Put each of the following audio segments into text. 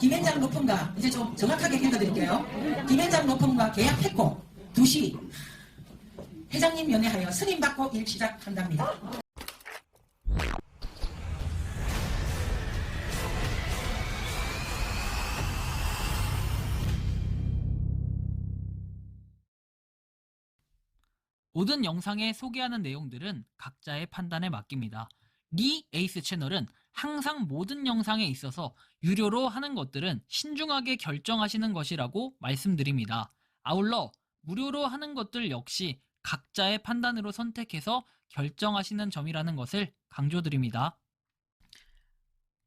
김현장 로펌과 이제 좀 정확하게 읽어드릴게요. 김현장 로펌과 계약했고 2시 회장님 면회하여 승인받고 일 시작한답니다. 모든 영상에 소개하는 내용들은 각자의 판단에 맡깁니다. 리 에이스 채널은 항상 모든 영상에 있어서 유료로 하는 것들은 신중하게 결정하시는 것이라고 말씀드립니다. 아울러 무료로 하는 것들 역시 각자의 판단으로 선택해서 결정하시는 점이라는 것을 강조드립니다.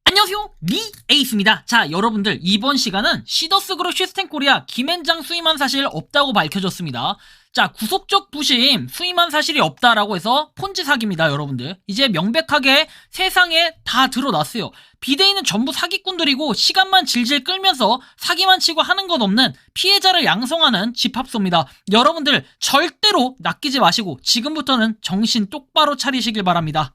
안녕하세요, 리 에이스입니다. 자, 여러분들, 이번 시간은 시더스그룹 시스템코리아 김앤장 수임한 사실 없다고 밝혀졌습니다. 자, 구속적 부심 수임한 사실이 없다라고 해서 폰지 사기입니다. 여러분들, 이제 명백하게 세상에 다 드러났어요. 비대위는 전부 사기꾼들이고 시간만 질질 끌면서 사기만 치고 하는 것 없는 피해자를 양성하는 집합소입니다. 여러분들 절대로 낚이지 마시고 지금부터는 정신 똑바로 차리시길 바랍니다.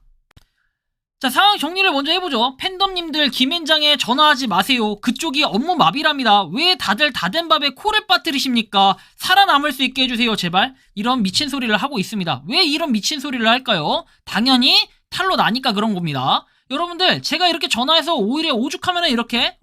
자, 상황 정리를 먼저 해보죠. 팬덤님들 김앤장에 전화하지 마세요. 그쪽이 업무 마비랍니다. 왜 다들 다 된 밥에 코를 빠뜨리십니까? 살아남을 수 있게 해주세요, 제발. 이런 미친 소리를 하고 있습니다. 왜 이런 미친 소리를 할까요? 당연히 탈로 나니까 그런 겁니다. 여러분들, 제가 이렇게 전화해서 오히려 오죽하면 이렇게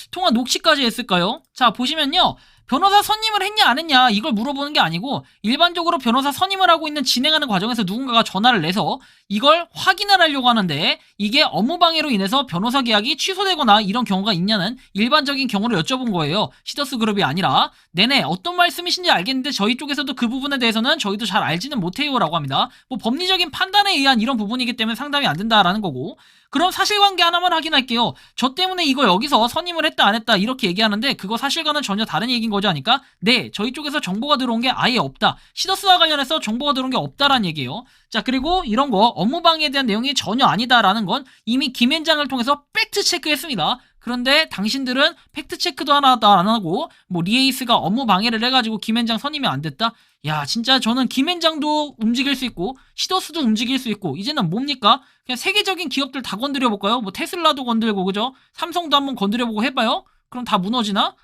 통화 녹취까지 했을까요? 자, 보시면요, 변호사 선임을 했냐 안 했냐 이걸 물어보는 게 아니고 일반적으로 변호사 선임을 하고 있는 진행하는 과정에서 누군가가 전화를 내서 이걸 확인을 하려고 하는데 이게 업무방해로 인해서 변호사 계약이 취소되거나 이런 경우가 있냐는 일반적인 경우를 여쭤본 거예요. 시더스그룹이 아니라. 네네, 어떤 말씀이신지 알겠는데 저희 쪽에서도 그 부분에 대해서는 저희도 잘 알지는 못해요 라고 합니다. 뭐 법리적인 판단에 의한 이런 부분이기 때문에 상담이 안 된다라는 거고. 그럼 사실관계 하나만 확인할게요. 저 때문에 이거 여기서 선임을 했다 안 했다 이렇게 얘기하는데 그거 사실과는 전혀 다른 얘기인 거죠 하니까 네, 저희 쪽에서 정보가 들어온 게 아예 없다. 시더스와 관련해서 정보가 들어온 게 없다라는 얘기예요. 자, 그리고 이런 거 업무방해에 대한 내용이 전혀 아니다라는 건 이미 김앤장을 통해서 팩트 체크했습니다. 그런데 당신들은 팩트체크도 하나도 안 하고 뭐 리에이스가 업무 방해를 해가지고 김앤장 선임이 안 됐다? 야, 진짜 저는 김앤장도 움직일 수 있고 시더스도 움직일 수 있고 이제는 뭡니까? 그냥 세계적인 기업들 다 건드려볼까요? 뭐 테슬라도 건들고 그죠? 삼성도 한번 건드려보고 해봐요? 그럼 다 무너지나?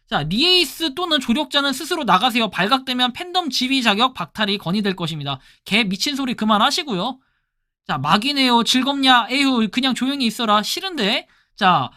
자, 리에이스 또는 조력자는 스스로 나가세요. 발각되면 팬덤 지위 자격 박탈이 건의될 것입니다. 개 미친 소리 그만하시고요. 자, 막이네요. 즐겁냐? 에휴, 그냥 조용히 있어라. 싫은데. 자,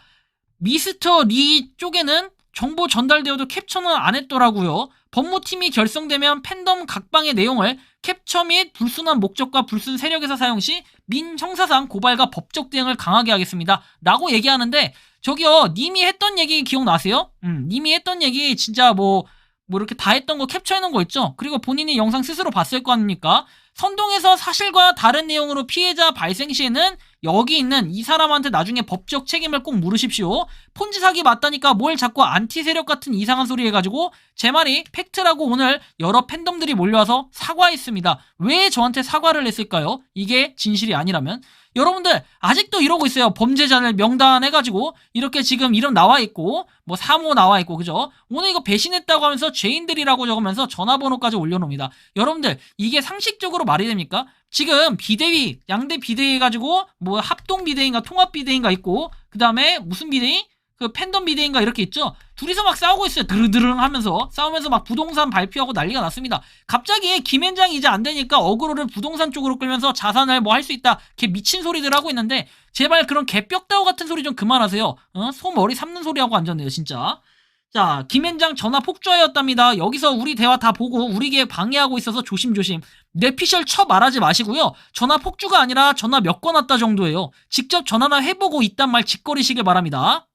미스터 리 쪽에는 정보 전달되어도 캡처는 안 했더라고요. 법무팀이 결성되면 팬덤 각방의 내용을 캡처 및 불순한 목적과 불순 세력에서 사용 시 민형사상 고발과 법적 대응을 강하게 하겠습니다. 라고 얘기하는데 저기요, 님이 했던 얘기 기억나세요? 님이 했던 얘기 진짜 뭐 이렇게 다 했던 거 캡처해놓은 거 있죠? 그리고 본인이 영상 스스로 봤을 거 아닙니까? 선동해서 사실과 다른 내용으로 피해자 발생 시에는 여기 있는 이 사람한테 나중에 법적 책임을 꼭 물으십시오. 폰지 사기 맞다니까 뭘 자꾸 안티 세력 같은 이상한 소리 해가지고 제 말이 팩트라고 오늘 여러 팬덤들이 몰려와서 사과했습니다. 왜 저한테 사과를 했을까요? 이게 진실이 아니라면? 여러분들 아직도 이러고 있어요. 범죄자를 명단해가지고 이렇게 지금 이름 나와있고 뭐 사모 나와있고 그죠? 오늘 이거 배신했다고 하면서 죄인들이라고 적으면서 전화번호까지 올려놓습니다. 여러분들 이게 상식적으로 말이 됩니까? 지금 비대위 양대 비대위 해가지고 뭐 합동 비대위인가 통합 비대위인가 있고 그 다음에 무슨 비대위? 그 팬덤 비대위인가 이렇게 있죠? 둘이서 막 싸우고 있어요. 드르드릉 하면서 싸우면서 막 부동산 발표하고 난리가 났습니다. 갑자기 김앤장이 이제 안 되니까 어그로를 부동산 쪽으로 끌면서 자산을 뭐 할 수 있다 걔 미친 소리들 하고 있는데 제발 그런 개벽다우 같은 소리 좀 그만하세요. 소 머리 삼는 소리 하고 앉았네요 진짜. 자, 김앤장 전화 폭주하였답니다. 여기서 우리 대화 다 보고 우리에게 방해하고 있어서 조심조심. 뇌피셜 쳐 말하지 마시고요. 전화 폭주가 아니라 전화 몇 건 왔다 정도예요. 직접 전화나 해보고 이딴 말 짓거리시길 바랍니다.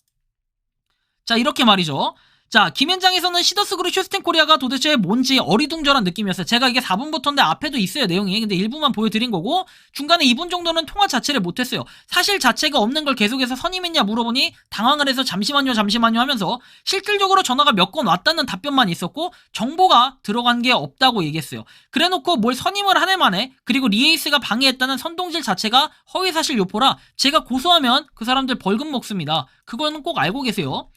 자, 이렇게 말이죠. 자, 김앤장에서는 시더스그룹 시스템코리아가 도대체 뭔지 어리둥절한 느낌이었어요. 제가 이게 4분부터인데 앞에도 있어요 내용이. 근데 일부만 보여드린 거고 중간에 2분 정도는 통화 자체를 못했어요. 사실 자체가 없는 걸 계속해서 선임했냐 물어보니 당황을 해서 잠시만요 하면서 실질적으로 전화가 몇 건 왔다는 답변만 있었고 정보가 들어간 게 없다고 얘기했어요. 그래놓고 뭘 선임을 한 해 만에 그리고 리에이스가 방해했다는 선동질 자체가 허위사실 유포라 제가 고소하면 그 사람들 벌금 먹습니다. 그거는 꼭 알고 계세요.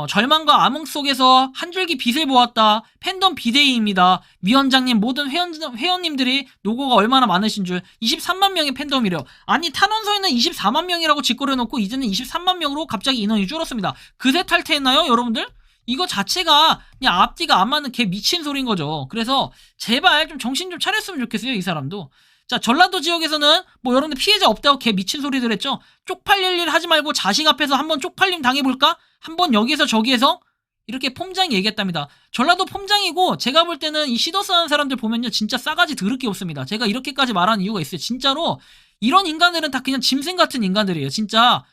절망과 암흑 속에서 한 줄기 빛을 보았다. 팬덤 비데이입니다. 위원장님, 모든 회원님들이 노고가 얼마나 많으신 줄. 23만 명의 팬덤이래요. 아니, 탄원서에는 24만 명이라고 짓거려놓고 이제는 23만 명으로 갑자기 인원이 줄었습니다. 그새 탈퇴했나요, 여러분들? 이거 자체가 그냥 앞뒤가 안 맞는 개 미친 소리인 거죠. 그래서 제발 좀 정신 좀 차렸으면 좋겠어요, 이 사람도. 자, 전라도 지역에서는 뭐 여러분들 피해자 없다고 개 미친 소리들 했죠. 쪽팔릴 일 하지 말고 자식 앞에서 한번 쪽팔림 당해볼까? 한번 여기에서 저기에서 이렇게 폼장이 얘기했답니다. 전라도 폼장이고 제가 볼 때는 이 시더스 하는 사람들 보면요 진짜 싸가지 더럽게 없습니다. 제가 이렇게까지 말하는 이유가 있어요. 진짜로 이런 인간들은 다 그냥 짐승 같은 인간들이에요. 진짜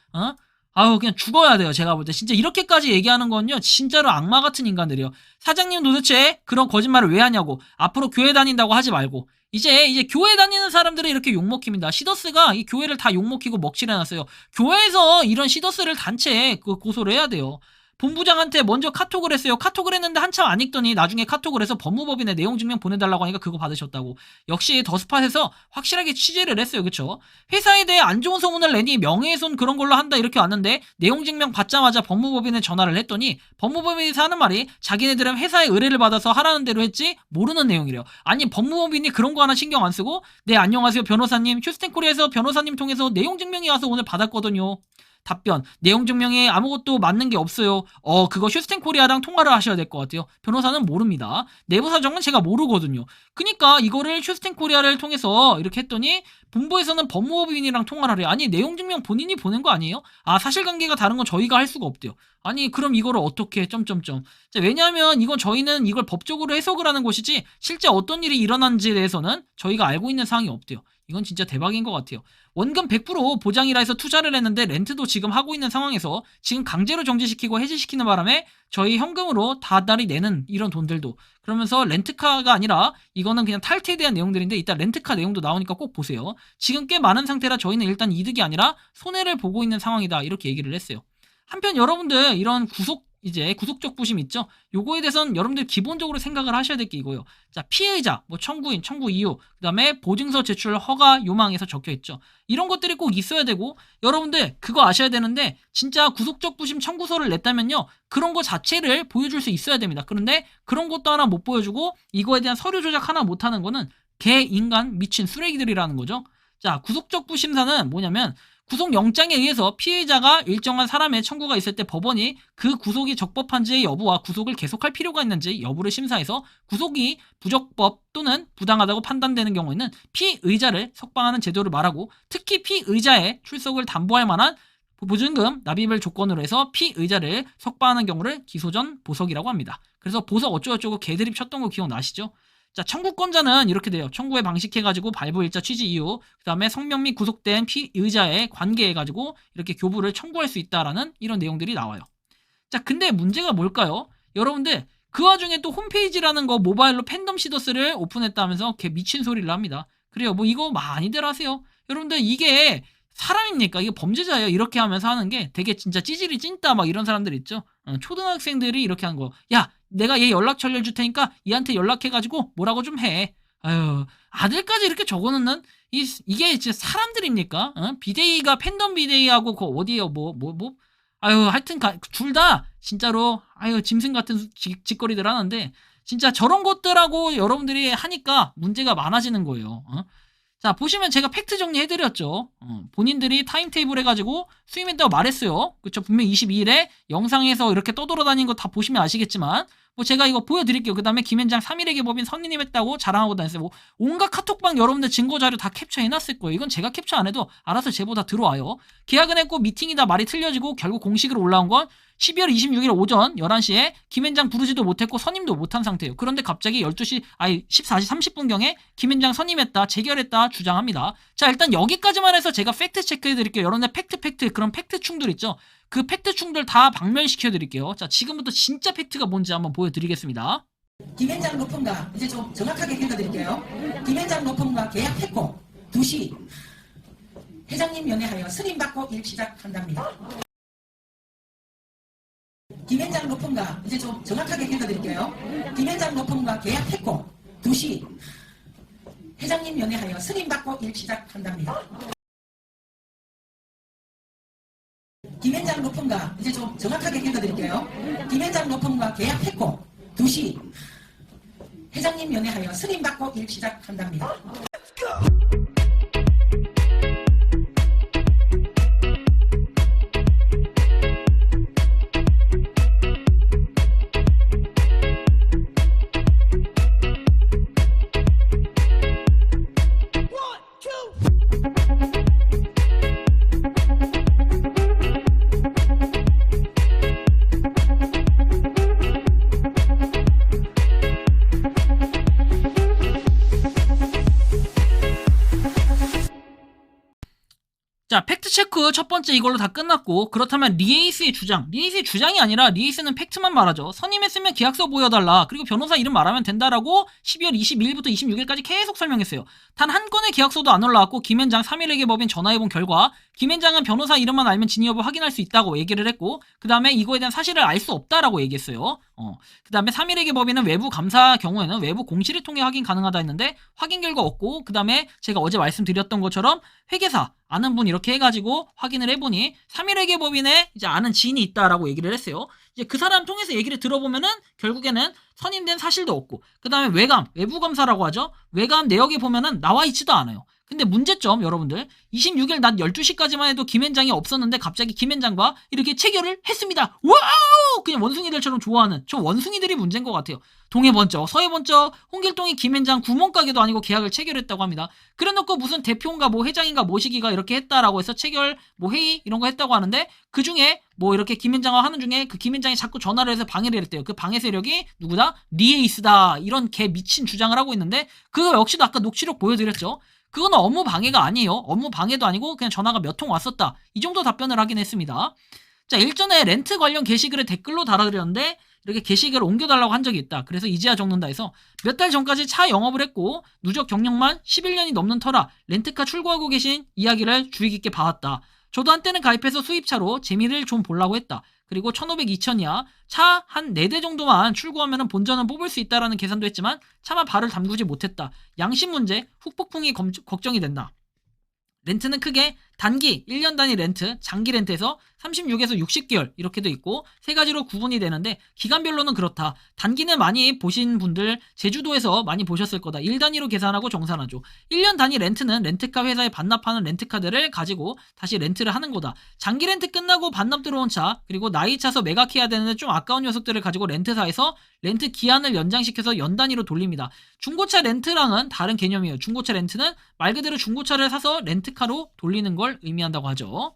아우 그냥 죽어야 돼요. 제가 볼 때 진짜 이렇게까지 얘기하는 건요 진짜로 악마 같은 인간들이에요. 사장님 도대체 그런 거짓말을 왜 하냐고. 앞으로 교회 다닌다고 하지 말고 이제 교회 다니는 사람들은 이렇게 욕먹힙니다. 시더스가 이 교회를 다 욕먹히고 먹칠해놨어요. 교회에서 이런 시더스를 단체에 고소를 해야 돼요. 본부장한테 먼저 카톡을 했어요. 카톡을 했는데 한참 안 읽더니 나중에 카톡을 해서 법무법인에 내용 증명 보내달라고 하니까 그거 받으셨다고. 역시 더스팟에서 확실하게 취재를 했어요. 그쵸? 회사에 대해 안 좋은 소문을 내니 명예훼손 그런 걸로 한다 이렇게 왔는데 내용 증명 받자마자 법무법인에 전화를 했더니 법무법인에서 하는 말이 자기네들은 회사의 의뢰를 받아서 하라는 대로 했지 모르는 내용이래요. 아니 법무법인이 그런 거 하나 신경 안 쓰고 네 안녕하세요 변호사님 휴스텐코리아에서 변호사님 통해서 내용 증명이 와서 오늘 받았거든요. 답변. 내용 증명에 아무것도 맞는 게 없어요. 그거 휴스텐 코리아랑 통화를 하셔야 될 것 같아요. 변호사는 모릅니다. 내부 사정은 제가 모르거든요. 그니까 이거를 휴스텐 코리아를 통해서 이렇게 했더니 본부에서는 법무법인이랑 통화를 해요. 아니 내용 증명 본인이 보낸 거 아니에요? 사실관계가 다른 건 저희가 할 수가 없대요. 아니 그럼 이거를 어떻게 점점점. 자, 왜냐하면 이건 저희는 이걸 법적으로 해석을 하는 것이지 실제 어떤 일이 일어난지에 대해서는 저희가 알고 있는 사항이 없대요. 이건 진짜 대박인 것 같아요. 원금 100% 보장이라 해서 투자를 했는데 렌트도 지금 하고 있는 상황에서 지금 강제로 정지시키고 해지시키는 바람에 저희 현금으로 다달이 내는 이런 돈들도 그러면서 렌트카가 아니라 이거는 그냥 탈퇴에 대한 내용들인데 이따 렌트카 내용도 나오니까 꼭 보세요. 지금 꽤 많은 상태라 저희는 일단 이득이 아니라 손해를 보고 있는 상황이다 이렇게 얘기를 했어요. 한편 여러분들 이런 구속적 부심 있죠? 요거에 대해서는 여러분들 기본적으로 생각을 하셔야 될 게 이거예요. 자, 피해자, 청구인, 청구 이유, 그 다음에 보증서 제출 허가 요망에서 적혀 있죠. 이런 것들이 꼭 있어야 되고, 여러분들 그거 아셔야 되는데, 진짜 구속적 부심 청구서를 냈다면요, 그런 거 자체를 보여줄 수 있어야 됩니다. 그런데 그런 것도 하나 못 보여주고, 이거에 대한 서류 조작 하나 못하는 거는 개, 인간, 미친 쓰레기들이라는 거죠. 자, 구속적 부심사는 뭐냐면, 구속영장에 의해서 피해자가 일정한 사람의 청구가 있을 때 법원이 그 구속이 적법한지의 여부와 구속을 계속할 필요가 있는지 여부를 심사해서 구속이 부적법 또는 부당하다고 판단되는 경우에는 피의자를 석방하는 제도를 말하고 특히 피의자의 출석을 담보할 만한 보증금 납입을 조건으로 해서 피의자를 석방하는 경우를 기소 전 보석이라고 합니다. 그래서 보석 어쩌고저쩌고 개드립 쳤던 거 기억나시죠? 자, 청구권자는 이렇게 돼요. 청구의 방식해가지고 발부일자 취지 이유, 그 다음에 성명 및 구속된 피의자의 관계해가지고 이렇게 교부를 청구할 수 있다라는 이런 내용들이 나와요. 자, 근데 문제가 뭘까요? 여러분들 그 와중에 또 홈페이지라는 거 모바일로 팬덤 시더스를 오픈했다면서 개 미친 소리를 합니다. 그래요. 뭐 이거 많이들 하세요. 여러분들 이게 사람입니까? 이게 범죄자예요. 이렇게 하면서 하는 게 되게 진짜 찌질이 찐따 막 이런 사람들 있죠. 초등학생들이 이렇게 하는 거. 야, 내가 얘 연락처 알려줄 테니까 얘한테 연락해가지고 뭐라고 좀 해. 아유, 아들까지 이렇게 적어놓는 이게 진짜 사람들입니까? 비데이가 팬덤 비데이하고 그 어디에요? 아유, 하여튼 둘 다 진짜로 아유 짐승 같은 짓거리들 하는데 진짜 저런 것들하고 여러분들이 하니까 문제가 많아지는 거예요. 자, 보시면 제가 팩트 정리해드렸죠. 본인들이 타임테이블 해가지고 수임했다고 말했어요. 그쵸? 분명히 22일에 영상에서 이렇게 떠돌아다니는 거 다 보시면 아시겠지만, 뭐 제가 이거 보여드릴게요. 그 다음에 김현장 3일의 개법인 선임님 했다고 자랑하고 다녔어요. 뭐 온갖 카톡방 여러분들 증거자료 다 캡처해놨을 거예요. 이건 제가 캡처 안 해도 알아서 제보 다 들어와요. 계약은 했고 미팅이다 말이 틀려지고 결국 공식으로 올라온 건 12월 26일 오전 11시에 김현장 부르지도 못했고 선임도 못한 상태예요. 그런데 갑자기 14시 30분경에 김현장 선임했다, 재결했다 주장합니다. 자, 일단 여기까지만 해서 제가 팩트 체크해드릴게요. 여러분들 팩트 그런 팩트 충돌 있죠? 그 팩트 충돌 다 박멸시켜드릴게요. 자, 지금부터 진짜 팩트가 뭔지 한번 보여드리겠습니다. 김현장 로펌과 이제 좀 정확하게 읽어드릴게요. 김현장 로펌과 계약했고 2시 회장님 연애하여 승인받고 일 시작한답니다. 김현장 로펌과 이제 좀 정확하게 읽어드릴게요. 김현장 로펌과 계약했고 2시 회장님 연애하여 승인받고 일 시작한답니다. 김현장 로펌과 이제 좀 정확하게 읽어드릴게요. 김현장 로펌과 계약했고 2시 회장님 연애하여 승인받고 일 시작한답니다. 자, 팩트체크 첫 번째 이걸로 다 끝났고, 그렇다면 리에이스의 주장. 리에이스의 주장이 아니라 리에이스는 팩트만 말하죠. 선임했으면 계약서 보여달라. 그리고 변호사 이름 말하면 된다라고 12월 22일부터 26일까지 계속 설명했어요. 단 한 건의 계약서도 안 올라왔고, 김현장 3일에게 법인 전화해본 결과 김현장은 변호사 이름만 알면 진위 여부 확인할 수 있다고 얘기를 했고, 그 다음에 이거에 대한 사실을 알 수 없다라고 얘기했어요. 그 다음에 3일에게 법인은 외부 감사 경우에는 외부 공시를 통해 확인 가능하다 했는데 확인 결과 없고, 그 다음에 제가 어제 말씀드렸던 것처럼 회계사 아는 분 이렇게 해가지고 확인을 해보니 3일회계 법인에 이제 아는 지인이 있다라고 얘기를 했어요. 이제 그 사람 통해서 얘기를 들어보면은 결국에는 선임된 사실도 없고, 그 다음에 외감, 외부 감사라고 하죠. 외감 내역에 보면은 나와 있지도 않아요. 근데 문제점 여러분들 26일 낮 12시까지만 해도 김현장이 없었는데 갑자기 김현장과 이렇게 체결을 했습니다. 와우! 그냥 원숭이들처럼 좋아하는 저 원숭이들이 문제인 것 같아요. 동해번쩍 서해번쩍 홍길동이 김현장 구멍가게도 아니고 계약을 체결했다고 합니다. 그래놓고 무슨 대표인가 뭐 회장인가 모시기가 이렇게 했다라고 해서 체결 뭐 회의 이런 거 했다고 하는데, 그 중에 뭐 이렇게 김현장과 하는 중에 그 김현장이 자꾸 전화를 해서 방해를 했대요. 그 방해 세력이 누구다? 리에이스다. 이런 개 미친 주장을 하고 있는데, 그거 역시도 아까 녹취록 보여드렸죠. 그거는 업무 방해가 아니에요. 업무 방해도 아니고 그냥 전화가 몇 통 왔었다. 이 정도 답변을 하긴 했습니다. 자, 일전에 렌트 관련 게시글에 댓글로 달아드렸는데 이렇게 게시글을 옮겨달라고 한 적이 있다. 그래서 이제야 적는다 해서 몇 달 전까지 차 영업을 했고 누적 경력만 11년이 넘는 터라 렌트카 출고하고 계신 이야기를 주의 깊게 봐왔다. 저도 한때는 가입해서 수입차로 재미를 좀 보려고 했다. 그리고 1500, 2000이야. 차 한 4대 정도만 출고하면 본전은 뽑을 수 있다라는 계산도 했지만 차마 발을 담그지 못했다. 양심 문제, 후폭풍이 걱정이 된다. 렌트는 크게 단기 1년 단위 렌트, 장기 렌트에서 36에서 60개월 이렇게 돼 있고 세 가지로 구분이 되는데, 기간별로는 그렇다. 단기는 많이 보신 분들 제주도에서 많이 보셨을 거다. 1단위로 계산하고 정산하죠. 1년 단위 렌트는 렌트카 회사에 반납하는 렌트카들을 가지고 다시 렌트를 하는 거다. 장기 렌트 끝나고 반납 들어온 차, 그리고 나이 차서 매각해야 되는데 좀 아까운 녀석들을 가지고 렌트사에서 렌트 기한을 연장시켜서 연 단위로 돌립니다. 중고차 렌트랑은 다른 개념이에요. 중고차 렌트는 말 그대로 중고차를 사서 렌트카로 돌리는 걸 의미한다고 하죠.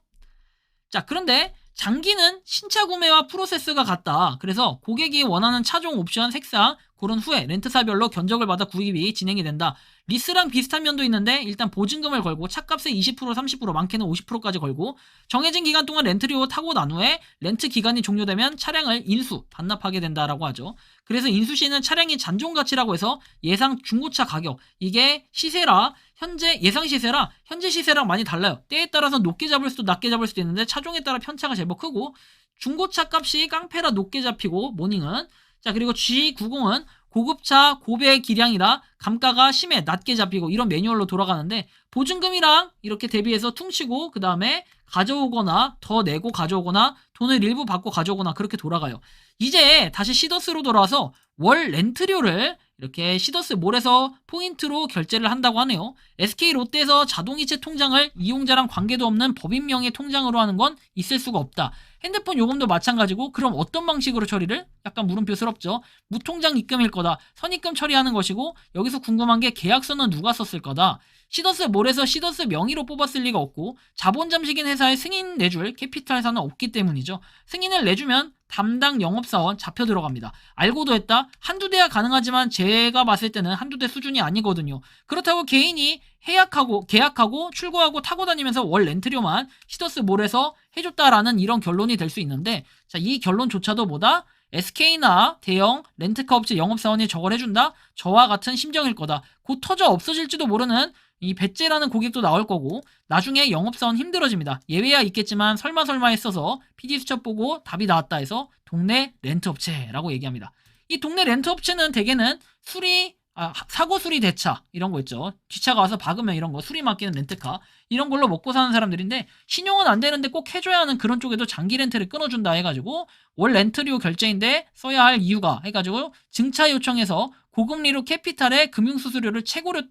자, 그런데 장기는 신차 구매와 프로세스가 같다. 그래서 고객이 원하는 차종, 옵션, 색상 고른 후에 렌트사별로 견적을 받아 구입이 진행이 된다. 리스랑 비슷한 면도 있는데 일단 보증금을 걸고 차값의 20%, 30%, 많게는 50%까지 걸고 정해진 기간 동안 렌트료 타고 난 후에 렌트 기간이 종료되면 차량을 인수, 반납하게 된다라고 하죠. 그래서 인수시는 차량이 잔존가치라고 해서 예상 중고차 가격, 이게 시세라 현재 예상 시세라 현재 시세랑 많이 달라요. 때에 따라서 높게 잡을 수도 낮게 잡을 수도 있는데 차종에 따라 편차가 제법 크고, 중고차 값이 깡패라 높게 잡히고 모닝은, 자, 그리고 G90은 고급차 고배 기량이라 감가가 심해 낮게 잡히고 이런 매뉴얼로 돌아가는데, 보증금이랑 이렇게 대비해서 퉁치고 그 다음에 가져오거나 더 내고 가져오거나 돈을 일부 받고 가져오거나 그렇게 돌아가요. 이제 다시 시더스로 돌아와서 월 렌트료를 이렇게 시더스 몰에서 포인트로 결제를 한다고 하네요. SK 롯데에서 자동이체 통장을 이용자랑 관계도 없는 법인명의 통장으로 하는 건 있을 수가 없다. 핸드폰 요금도 마찬가지고, 그럼 어떤 방식으로 처리를? 약간 물음표스럽죠. 무통장 입금일 거다. 선입금 처리하는 것이고, 여기서 궁금한 게 계약서는 누가 썼을 거다. 시더스 몰에서 시더스 명의로 뽑았을 리가 없고, 자본 잠식인 회사에 승인 내줄 캐피탈사는 없기 때문이죠. 승인을 내주면 담당 영업사원 잡혀 들어갑니다. 알고도 했다? 한두 대야 가능하지만 제가 봤을 때는 한두 대 수준이 아니거든요. 그렇다고 개인이 계약하고 출고하고 타고 다니면서 월 렌트료만 시더스 몰에서 해줬다라는 이런 결론이 될 수 있는데, 자, 이 결론조차도 뭐다? SK나 대형 렌트카 업체 영업사원이 저걸 해준다? 저와 같은 심정일 거다. 곧 터져 없어질지도 모르는 이 배째라는 고객도 나올 거고, 나중에 영업사원 힘들어집니다. 예외야 있겠지만 설마 했어서 PD수첩 보고 답이 나왔다 해서 동네 렌트업체라고 얘기합니다. 이 동네 렌트업체는 대개는 수리 사고 수리 대차 이런 거 있죠. 뒷차가 와서 박으면 이런 거 수리 맡기는 렌트카 이런 걸로 먹고 사는 사람들인데 신용은 안 되는데 꼭 해줘야 하는 그런 쪽에도 장기 렌트를 끊어준다 해가지고 월 렌트료 결제인데 써야 할 이유가 해가지고 증차 요청해서 고금리로 캐피탈에 금융수수료를 최고로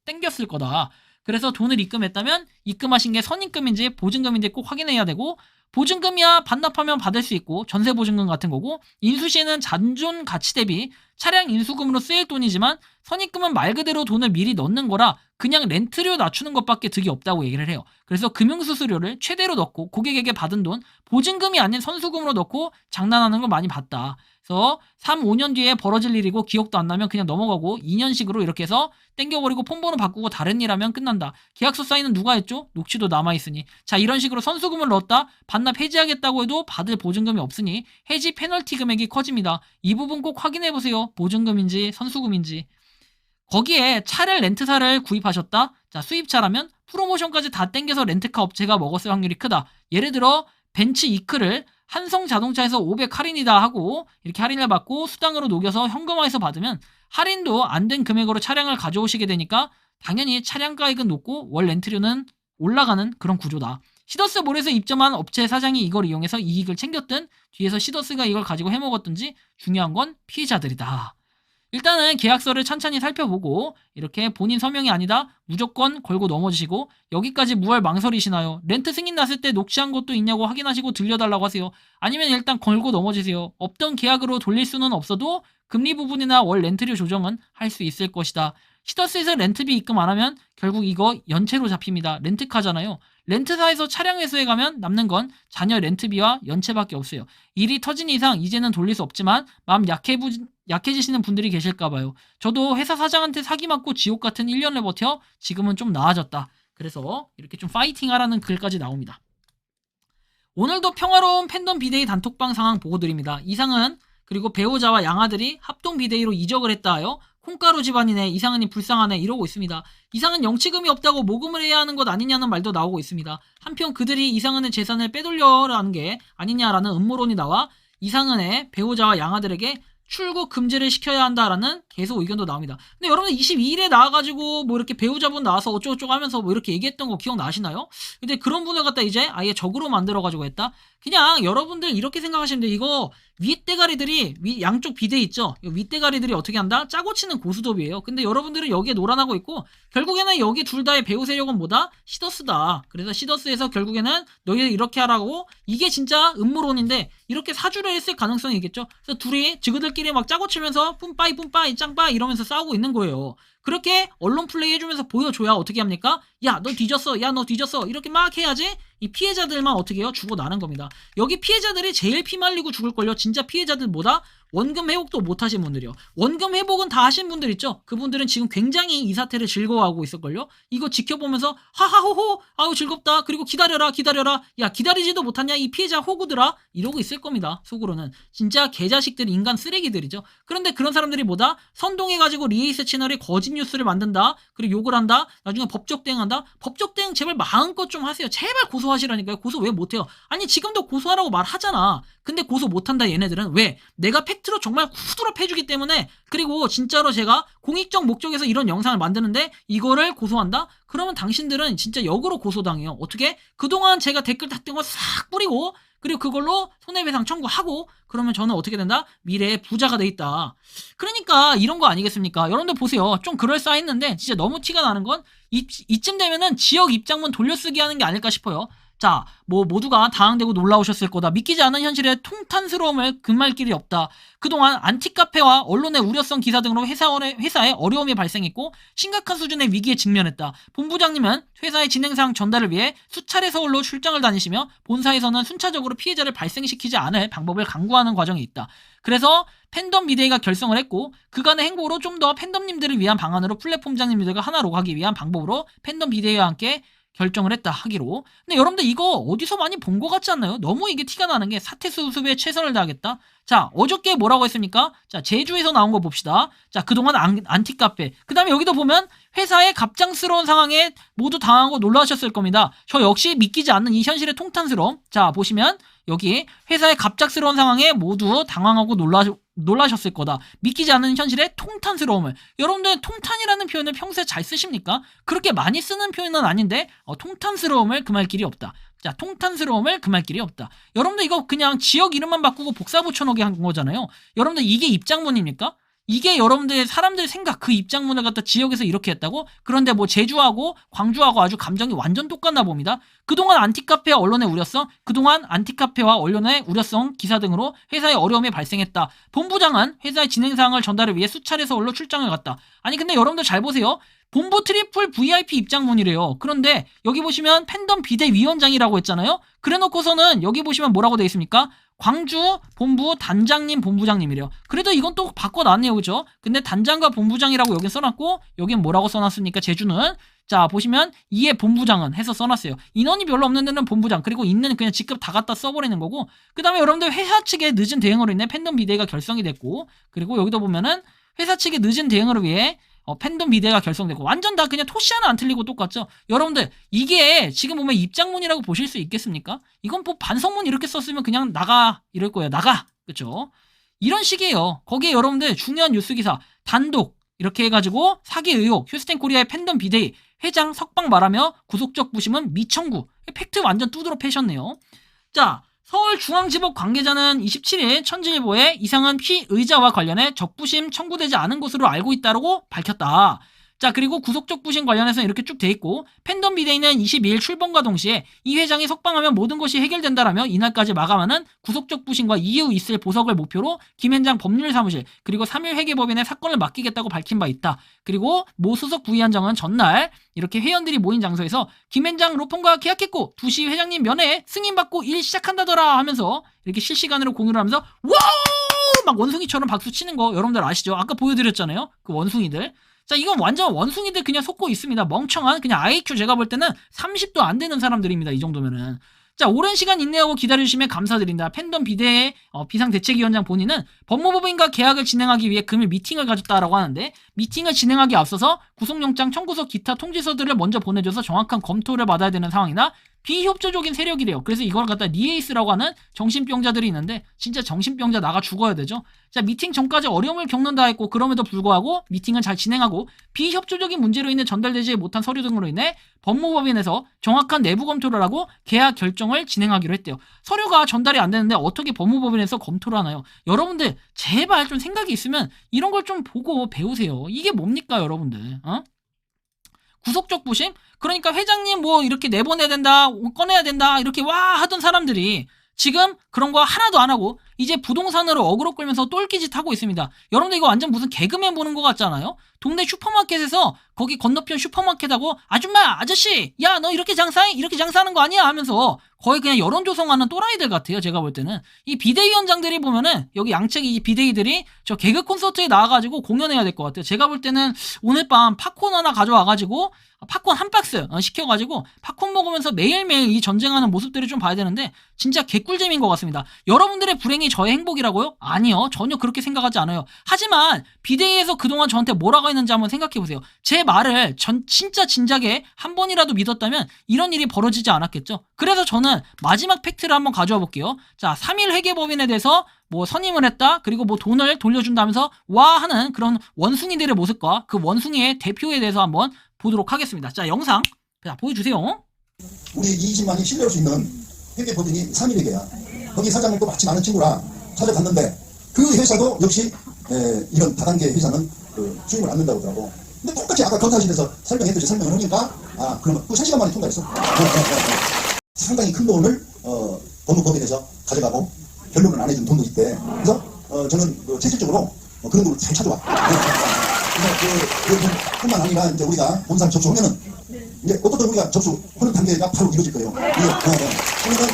땡겼을 거다. 그래서 돈을 입금했다면 입금하신 게 선입금인지 보증금인지 꼭 확인해야 되고 보증금이야 반납하면 받을 수 있고 전세보증금 같은 거고 인수시에는 잔존 가치 대비 차량 인수금으로 쓰일 돈이지만 선입금은 말 그대로 돈을 미리 넣는 거라 그냥 렌트료 낮추는 것밖에 득이 없다고 얘기를 해요. 그래서 금융수수료를 최대로 넣고 고객에게 받은 돈 보증금이 아닌 선수금으로 넣고 장난하는 걸 많이 봤다. 그래서 3, 5년 뒤에 벌어질 일이고 기억도 안 나면 그냥 넘어가고 2년식으로 이렇게 해서 땡겨버리고 폰번호 바꾸고 다른 일 하면 끝난다. 계약서 사인은 누가 했죠? 녹취도 남아있으니. 자, 이런 식으로 선수금을 넣었다 반납 해지하겠다고 해도 받을 보증금이 없으니 해지 페널티 금액이 커집니다. 이 부분 꼭 확인해보세요. 보증금인지 선수금인지. 거기에 차를 렌트사를 구입하셨다. 자, 수입차라면 프로모션까지 다 땡겨서 렌트카 업체가 먹었을 확률이 크다. 예를 들어 벤츠 이크를 한성자동차에서 500 할인이다 하고 이렇게 할인을 받고 수당으로 녹여서 현금화해서 받으면 할인도 안 된 금액으로 차량을 가져오시게 되니까 당연히 차량가액은 높고 월 렌트료는 올라가는 그런 구조다. 시더스몰에서 입점한 업체 사장이 이걸 이용해서 이익을 챙겼든 뒤에서 시더스가 이걸 가지고 해먹었든지 중요한 건 피해자들이다. 일단은 계약서를 찬찬히 살펴보고 이렇게 본인 서명이 아니다 무조건 걸고 넘어지시고 여기까지 무할 망설이시나요? 렌트 승인 났을 때 녹취한 것도 있냐고 확인하시고 들려달라고 하세요. 아니면 일단 걸고 넘어지세요. 없던 계약으로 돌릴 수는 없어도 금리 부분이나 월 렌트료 조정은 할 수 있을 것이다. 시더스에서 렌트비 입금 안 하면 결국 이거 연체로 잡힙니다. 렌트카잖아요. 렌트사에서 차량 회수해 가면 남는 건 자녀 렌트비와 연체밖에 없어요. 일이 터진 이상 이제는 돌릴 수 없지만 마음 약해지시는 분들이 계실까봐요. 저도 회사 사장한테 사기 맞고 지옥 같은 1년을 버텨 지금은 좀 나아졌다. 그래서 이렇게 좀 파이팅 하라는 글까지 나옵니다. 오늘도 평화로운 팬덤 비데이 단톡방 상황 보고 드립니다. 이상은 그리고 배우자와 양아들이 합동 비데이로 이적을 했다 하여 콩가루 집안이네 이상은이 불쌍하네 이러고 있습니다. 이상은 영치금이 없다고 모금을 해야 하는 것 아니냐는 말도 나오고 있습니다. 한편 그들이 이상은의 재산을 빼돌려라는 게 아니냐라는 음모론이 나와 이상은의 배우자와 양아들에게 출국 금지를 시켜야 한다라는 계속 의견도 나옵니다. 근데 여러분들 22일에 나와가지고 뭐 이렇게 배우자분 나와서 어쩌고저쩌고 하면서 뭐 이렇게 얘기했던 거 기억나시나요? 근데 그런 분을 갖다 이제 아예 적으로 만들어가지고 했다? 그냥 여러분들 이렇게 생각하시면 돼요. 이거 윗대가리들이 양쪽 비대 있죠? 윗대가리들이 어떻게 한다? 짜고 치는 고스톱이에요. 근데 여러분들은 여기에 놀아나고 있고 결국에는 여기 둘 다의 배우 세력은 뭐다? 시더스다. 그래서 시더스에서 결국에는 너희들 이렇게 하라고 이게 진짜 음모론인데 이렇게 사주를 했을 가능성이 있겠죠? 그래서 둘이 지그들끼리 막 짜고 치면서 뿜빠이 짱빠 이러면서 싸우고 있는 거예요. 그렇게 언론 플레이 해주면서 보여줘야 어떻게 합니까? 야 너 뒤졌어 야 너 뒤졌어 이렇게 막 해야지 이 피해자들만 어떻게 해요? 죽어나는 겁니다. 여기 피해자들이 제일 피말리고 죽을걸요. 진짜 피해자들 뭐다? 원금 회복도 못 하신 분들이요. 원금 회복은 다 하신 분들 있죠? 그분들은 지금 굉장히 이 사태를 즐거워하고 있을걸요? 이거 지켜보면서 하하호호 아우 즐겁다 그리고 기다려라 야 기다리지도 못하냐 이 피해자 호구들아 이러고 있을 겁니다. 속으로는 진짜 개자식들 인간 쓰레기들이죠. 그런데 그런 사람들이 뭐다? 선동해가지고 리에이스 채널에 거짓 뉴스를 만든다 그리고 욕을 한다 나중에 법적 대응한다 법적 대응 제발 마음껏 좀 하세요. 제발 고소하시라니까요. 고소 왜 못해요? 아니 지금도 고소하라고 말하잖아. 근데 고소 못한다 얘네들은 왜? 내가 팩트로 정말 후드럽 해주기 때문에 그리고 진짜로 제가 공익적 목적에서 이런 영상을 만드는데 이거를 고소한다? 그러면 당신들은 진짜 역으로 고소당해요. 어떻게? 그동안 제가 댓글 탔던 거 싹 뿌리고 그리고 그걸로 손해배상 청구하고 그러면 저는 어떻게 된다? 미래에 부자가 돼 있다. 그러니까 이런 거 아니겠습니까? 여러분들 보세요. 좀 그럴싸했는데 진짜 너무 티가 나는 건 이쯤 되면은 지역 입장문 돌려쓰기 하는 게 아닐까 싶어요. 자, 뭐 모두가 당황되고 놀라우셨을 거다. 믿기지 않은 현실의 통탄스러움을 금할 길이 없다. 그동안 안티카페와 언론의 우려성 기사 등으로 회사에 어려움이 발생했고 심각한 수준의 위기에 직면했다. 본부장님은 회사의 진행사항 전달을 위해 수차례 서울로 출장을 다니시며 본사에서는 순차적으로 피해자를 발생시키지 않을 방법을 강구하는 과정이 있다. 그래서 팬덤 비데이가 결성을 했고 그간의 행보로 좀 더 팬덤님들을 위한 방안으로 플랫폼장님들과 하나로 가기 위한 방법으로 팬덤 비데이와 함께 결정을 했다 하기로. 근데 여러분들 이거 어디서 많이 본 것 같지 않나요? 너무 이게 티가 나는 게 사태 수습에 최선을 다하겠다. 자, 어저께 뭐라고 했습니까? 자, 제주에서 나온 거 봅시다. 자, 그동안 안티카페. 그 다음에 여기도 보면 회사의 갑작스러운 상황에 모두 당하고 놀라셨을 겁니다. 저 역시 믿기지 않는 이 현실의 통탄스러움. 자, 보시면 여기 회사의 갑작스러운 상황에 모두 당황하고 놀라셨을 거다. 믿기지 않는 현실의 통탄스러움을. 여러분들 통탄이라는 표현을 평소에 잘 쓰십니까? 그렇게 많이 쓰는 표현은 아닌데 통탄스러움을 금할 길이 없다. 자, 통탄스러움을 금할 길이 없다. 여러분들 이거 그냥 지역 이름만 바꾸고 복사 붙여넣기 한 거잖아요. 여러분들 이게 입장문입니까? 이게 여러분들 사람들 생각 그 입장문을 갖다 지역에서 이렇게 했다고? 그런데 뭐 제주하고 광주하고 아주 감정이 완전 똑같나 봅니다. 그동안 안티카페와 언론에 우렸어? 그동안 안티카페와 언론의 우려성 기사 등으로 회사에 어려움이 발생했다. 본부장은 회사의 진행사항을 전달을 위해 수차례 서울로 출장을 갔다. 아니 근데 여러분들 잘 보세요. 본부 트리플 VIP 입장문이래요. 그런데 여기 보시면 팬덤 비대위원장이라고 했잖아요. 그래놓고서는 여기 보시면 뭐라고 돼 있습니까? 광주 본부 단장님 본부장님이래요. 그래도 이건 또 바꿔놨네요. 그죠? 근데 단장과 본부장이라고 여기 써놨고 여긴 뭐라고 써놨습니까? 제주는 자 보시면 이에 본부장은 해서 써놨어요. 인원이 별로 없는 데는 본부장 그리고 있는 그냥 직급 다 갖다 써버리는 거고 그 다음에 여러분들 회사 측의 늦은 대응으로 인해 팬덤 비대위가 결성이 됐고 그리고 여기도 보면은 회사 측의 늦은 대응으로 위해 팬덤 비대가 결성되고 완전 다 그냥 토시 하나 안 틀리고 똑같죠. 여러분들 이게 지금 보면 입장문이라고 보실 수 있겠습니까? 이건 뭐 반성문 이렇게 썼으면 그냥 나가 이럴 거예요. 나가 그쵸? 이런 식이에요. 거기에 여러분들 중요한 뉴스 기사 단독 이렇게 해가지고 사기 의혹 휴스텐 코리아의 팬덤 비대위 회장 석방 말하며 구속적 부심은 미청구 팩트 완전 뚜드러 패셨네요. 자 서울중앙지법 관계자는 27일 천지일보에 이상은 피의자와 관련해 적부심 청구되지 않은 것으로 알고 있다고 밝혔다. 자 그리고 구속적 부심 관련해서 이렇게 쭉 돼 있고 팬덤 비대위는 22일 출범과 동시에 이 회장이 석방하면 모든 것이 해결된다라며 이날까지 마감하는 구속적 부심과 이후 있을 보석을 목표로 김현장 법률사무실 그리고 3일 회계법인에 사건을 맡기겠다고 밝힌 바 있다. 그리고 모 수석 부위원장은 전날 이렇게 회원들이 모인 장소에서 김현장 로펌과 계약했고 2시 회장님 면회 승인받고 일 시작한다더라 하면서 이렇게 실시간으로 공유를 하면서 와우 막 원숭이처럼 박수 치는 거 여러분들 아시죠? 아까 보여드렸잖아요. 그 원숭이들. 자 이건 완전 원숭이들 그냥 속고 있습니다. 멍청한 그냥 IQ 제가 볼 때는 30도 안 되는 사람들입니다. 이 정도면은. 자 오랜 시간 인내하고 기다려주시면 감사드린다. 팬덤 비대의 비상대책위원장 본인은 법무법인과 계약을 진행하기 위해 금일 미팅을 가졌다라고 하는데 미팅을 진행하기 앞서서 구속영장 청구서 기타 통지서들을 먼저 보내줘서 정확한 검토를 받아야 되는 상황이나 비협조적인 세력이래요. 그래서 이걸 갖다 니에이스라고 하는 정신병자들이 있는데 진짜 정신병자 나가 죽어야 되죠. 자 미팅 전까지 어려움을 겪는다 했고 그럼에도 불구하고 미팅을 잘 진행하고 비협조적인 문제로 인해 전달되지 못한 서류 등으로 인해 법무법인에서 정확한 내부 검토를 하고 계약 결정을 진행하기로 했대요. 서류가 전달이 안 되는데 어떻게 법무법인에서 검토를 하나요? 여러분들 제발 좀 생각이 있으면 이런 걸 좀 보고 배우세요. 이게 뭡니까 여러분들? 구속적 부심? 그러니까 회장님 뭐 이렇게 내보내야 된다, 꺼내야 된다 이렇게 와 하던 사람들이 지금 그런 거 하나도 안 하고 이제 부동산으로 어그로 끌면서 똘끼짓 하고 있습니다. 여러분들 이거 완전 무슨 개그맨 보는 것 같잖아요. 동네 슈퍼마켓에서 거기 건너편 슈퍼마켓하고 아줌마 아저씨 야 너 이렇게 장사해? 이렇게 장사하는 거 아니야? 하면서 거의 그냥 여론 조성하는 또라이들 같아요. 제가 볼 때는 이 비대위원장들이 보면은 여기 양측 이 비대위들이 저 개그 콘서트에 나와가지고 공연해야 될 것 같아요. 제가 볼 때는 오늘 밤 팝콘 하나 가져와가지고 팝콘 한 박스 시켜가지고 팝콘 먹으면서 매일매일 이 전쟁하는 모습들을 좀 봐야 되는데 진짜 개꿀잼인 것 같습니다. 여러분들의 불행이 저의 행복이라고요? 아니요. 전혀 그렇게 생각하지 않아요. 하지만 비대위에서 그동안 저한테 뭐라고 했는지 한번 생각해보세요. 제 말을 진짜 진작에 한 번이라도 믿었다면 이런 일이 벌어지지 않았겠죠. 그래서 저는 마지막 팩트를 한번 가져와 볼게요. 자 3일 회계법인에 대해서 뭐 선임을 했다 그리고 뭐 돈을 돌려준다면서 와 하는 그런 원숭이들의 모습과 그 원숭이의 대표에 대해서 한번 보도록 하겠습니다. 자 영상 자 보여주세요. 우리 20만이 신뢰할 수 있는 회계법인이 3일 회계야. 거기 사장을 또 마침 아는 친구라 찾아갔는데 그 회사도 역시 이런 다단계 회사는 수임을 안 넣는다고 하더라고. 근데 똑같이 아까 검사실에서 설명했듯이 설명을 하니까 그러면 또 3시간 만에 통과했어. 상당히 큰 돈을 법무법인에서 가져가고 변론을 안 해준 돈도 있대. 그래서 저는 체질적으로 그런 걸 잘 찾아와. 그래서 뿐만 아니라 이제 우리가 본사를 접수하면은 이제 어떻든 우리가 접수하는 단계가 바로 이루어질 거예요. 그러면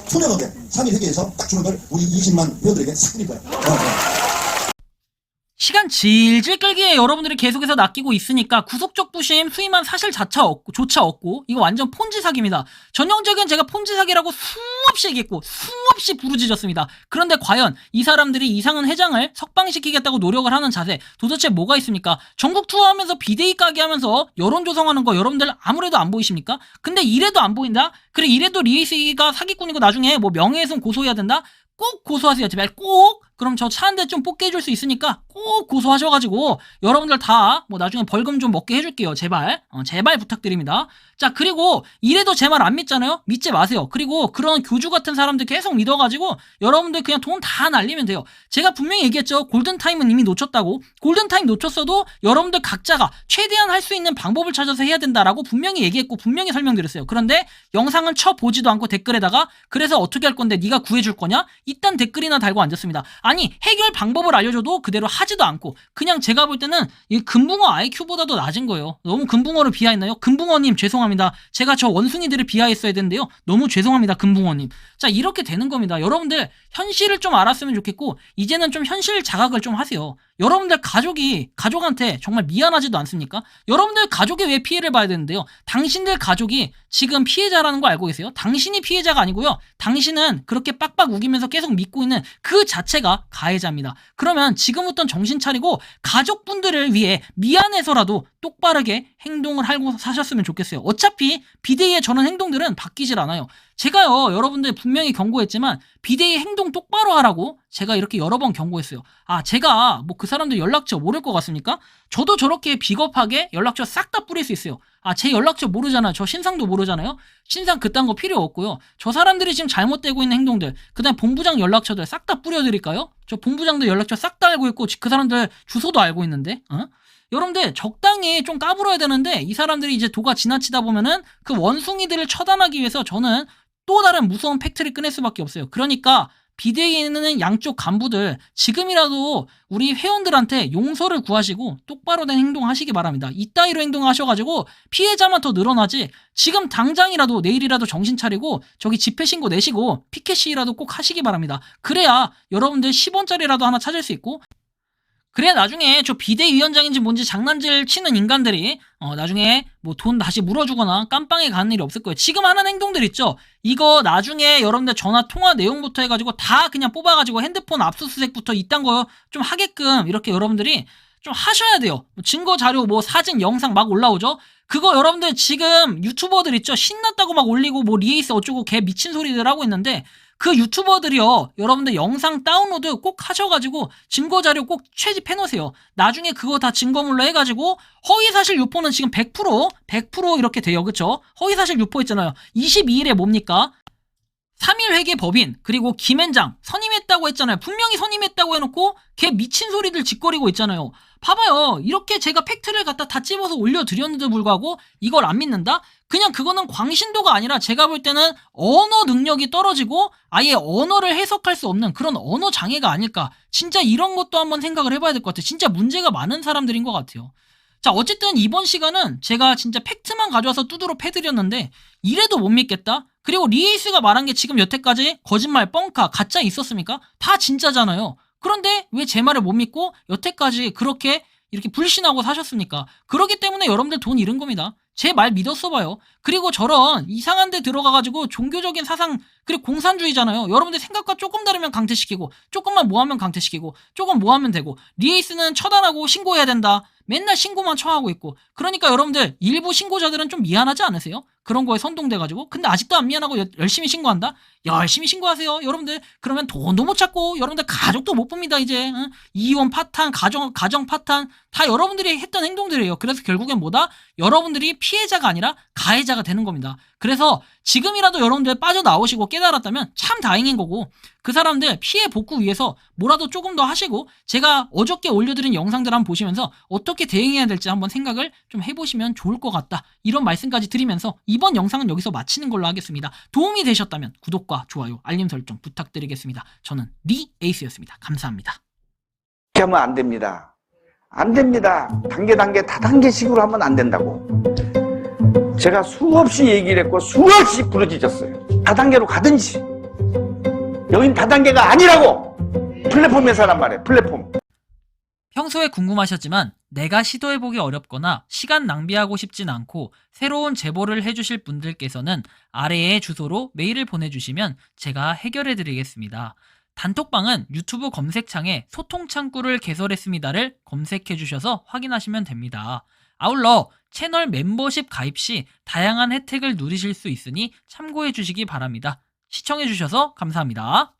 투명하게 3일 회계에서 딱 주는 걸 우리 20만 회원들에게 싹 드릴 거예요. 시간 질질 끌기에 여러분들이 계속해서 낚이고 있으니까 구속적 부심 수임한 사실조차 없고 이거 완전 폰지 사기입니다. 전형적인 제가 폰지 사기라고 수없이 얘기했고 수없이 부르짖었습니다. 그런데 과연 이 사람들이 이상은 회장을 석방시키겠다고 노력을 하는 자세 도대체 뭐가 있습니까? 전국 투어하면서 비대위 까기 하면서 여론 조성하는 거 여러분들 아무래도 안 보이십니까? 근데 이래도 안 보인다? 그래 이래도 리에이스가 사기꾼이고 나중에 뭐 명예훼손 고소해야 된다? 꼭 고소하세요. 제발 꼭 그럼 저 차 한 대 좀 뽑게 해줄 수 있으니까 꼭 고소하셔가지고 여러분들 다 뭐 나중에 벌금 좀 먹게 해줄게요. 제발. 제발 부탁드립니다. 자, 그리고 이래도 제 말 안 믿잖아요? 믿지 마세요. 그리고 그런 교주 같은 사람들 계속 믿어가지고 여러분들 그냥 돈 다 날리면 돼요. 제가 분명히 얘기했죠. 골든타임은 이미 놓쳤다고. 골든타임 놓쳤어도 여러분들 각자가 최대한 할 수 있는 방법을 찾아서 해야 된다라고 분명히 얘기했고 분명히 설명드렸어요. 그런데 영상은 쳐보지도 않고 댓글에다가 그래서 어떻게 할 건데 네가 구해줄 거냐? 이딴 댓글이나 달고 앉았습니다. 아니, 해결 방법을 알려줘도 그대로 하지도 않고 그냥 제가 볼 때는 이 금붕어 IQ보다도 낮은 거예요. 너무 금붕어를 비하했나요? 금붕어님 죄송합니다. 제가 저 원숭이들을 비하했어야 되는데요. 너무 죄송합니다. 금붕어님. 자, 이렇게 되는 겁니다. 여러분들 현실을 좀 알았으면 좋겠고 이제는 좀 현실 자각을 좀 하세요. 여러분들 가족한테 정말 미안하지도 않습니까? 여러분들 가족이 왜 피해를 봐야 되는데요? 당신들 가족이 지금 피해자라는 거 알고 계세요? 당신이 피해자가 아니고요. 당신은 그렇게 빡빡 우기면서 계속 믿고 있는 그 자체가 가해자입니다. 그러면 지금부터는 정신 차리고 가족분들을 위해 미안해서라도 똑바르게 행동을 하고 사셨으면 좋겠어요. 어차피 비대위의 저런 행동들은 바뀌질 않아요. 제가요, 여러분들 분명히 경고했지만 비대위 행동 똑바로 하라고 제가 이렇게 여러 번 경고했어요. 아, 제가 뭐 그 사람들 연락처 모를 것 같습니까? 저도 저렇게 비겁하게 연락처 싹 다 뿌릴 수 있어요. 아, 제 연락처 모르잖아요. 저 신상도 모르잖아요. 신상 그딴 거 필요 없고요. 저 사람들이 지금 잘못되고 있는 행동들, 그다음 본부장 연락처들 싹 다 뿌려드릴까요? 저 본부장도 연락처 싹 다 알고 있고 그 사람들 주소도 알고 있는데, 여러분들 적당히 좀 까불어야 되는데 이 사람들이 이제 도가 지나치다 보면은 그 원숭이들을 처단하기 위해서 저는 또 다른 무서운 팩트를 꺼낼 수밖에 없어요. 그러니까 비대위에 있는 양쪽 간부들 지금이라도 우리 회원들한테 용서를 구하시고 똑바로 된 행동하시기 바랍니다. 이따위로 행동하셔가지고 피해자만 더 늘어나지 지금 당장이라도 내일이라도 정신 차리고 저기 집회 신고 내시고 피켓 시위라도 꼭 하시기 바랍니다. 그래야 여러분들 10원짜리라도 하나 찾을 수 있고 그래 나중에 저 비대위원장인지 뭔지 장난질 치는 인간들이 나중에 뭐 돈 다시 물어주거나 깜빵에 가는 일이 없을 거예요. 지금 하는 행동들 있죠. 이거 나중에 여러분들 전화 통화 내용부터 해가지고 다 그냥 뽑아가지고 핸드폰 압수수색부터 이딴 거 좀 하게끔 이렇게 여러분들이 좀 하셔야 돼요. 증거 자료 뭐 사진 영상 막 올라오죠. 그거 여러분들 지금 유튜버들 있죠. 신났다고 막 올리고 뭐 리에이스 어쩌고 개 미친 소리들 하고 있는데 그 유튜버들이요, 여러분들 영상 다운로드 꼭 하셔가지고 증거자료 꼭 채집해놓으세요. 나중에 그거 다 증거물로 해가지고 허위사실 유포는 지금 100% 이렇게 돼요. 그쵸? 허위사실 유포 있잖아요. 22일에 뭡니까? 3일 회계 법인 그리고 김앤장 선임했다고 했잖아요. 분명히 선임했다고 해놓고 걔 미친 소리들 짓거리고 있잖아요. 봐봐요. 이렇게 제가 팩트를 갖다 다 찝어서 올려드렸는데도 불구하고 이걸 안 믿는다? 그냥 그거는 광신도가 아니라 제가 볼 때는 언어 능력이 떨어지고 아예 언어를 해석할 수 없는 그런 언어 장애가 아닐까. 진짜 이런 것도 한번 생각을 해봐야 될 것 같아요. 진짜 문제가 많은 사람들인 것 같아요. 자, 어쨌든 이번 시간은 제가 진짜 팩트만 가져와서 두드러 패드렸는데 이래도 못 믿겠다? 그리고 리에이스가 말한 게 지금 여태까지 거짓말, 뻥카, 가짜 있었습니까? 다 진짜잖아요. 그런데 왜 제 말을 못 믿고 여태까지 그렇게 이렇게 불신하고 사셨습니까? 그렇기 때문에 여러분들 돈 잃은 겁니다. 제 말 믿었어 봐요. 그리고 저런 이상한 데 들어가가지고 종교적인 사상 그리고 공산주의잖아요. 여러분들 생각과 조금 다르면 강퇴시키고 조금만 뭐하면 강퇴시키고 조금 뭐하면 되고 리에이스는 처단하고 신고해야 된다. 맨날 신고만 처하고 있고 그러니까 여러분들 일부 신고자들은 좀 미안하지 않으세요? 그런 거에 선동돼가지고 근데 아직도 안 미안하고 열심히 신고한다? 열심히 신고하세요 여러분들. 그러면 돈도 못 찾고 여러분들 가족도 못 봅니다 이제. 응? 이혼 파탄 가정 파탄 다 여러분들이 했던 행동들이에요. 그래서 결국엔 뭐다? 여러분들이 피해자가 아니라 가해자가 되는 겁니다. 그래서 지금이라도 여러분들 빠져나오시고 깨달았다면 참 다행인 거고 그 사람들 피해 복구 위해서 뭐라도 조금 더 하시고 제가 어저께 올려드린 영상들 한번 보시면서 어떻게 대응해야 될지 한번 생각을 좀 해보시면 좋을 것 같다. 이런 말씀까지 드리면서 이번 영상은 여기서 마치는 걸로 하겠습니다. 도움이 되셨다면 구독과 좋아요, 알림 설정 부탁드리겠습니다. 저는 리에이스였습니다. 감사합니다. 이렇게 하면 안 됩니다. 안 됩니다. 단계 다단계식으로 하면 안 된다고. 제가 수없이 얘기를 했고 수없이 부르짖었어요. 다단계로 가든지. 여긴 다단계가 아니라고. 플랫폼 회사란 말이에요. 플랫폼. 평소에 궁금하셨지만 내가 시도해보기 어렵거나 시간 낭비하고 싶진 않고 새로운 제보를 해주실 분들께서는 아래의 주소로 메일을 보내주시면 제가 해결해드리겠습니다. 단톡방은 유튜브 검색창에 소통창구를 개설했습니다를 검색해주셔서 확인하시면 됩니다. 아울러 채널 멤버십 가입 시 다양한 혜택을 누리실 수 있으니 참고해주시기 바랍니다. 시청해주셔서 감사합니다.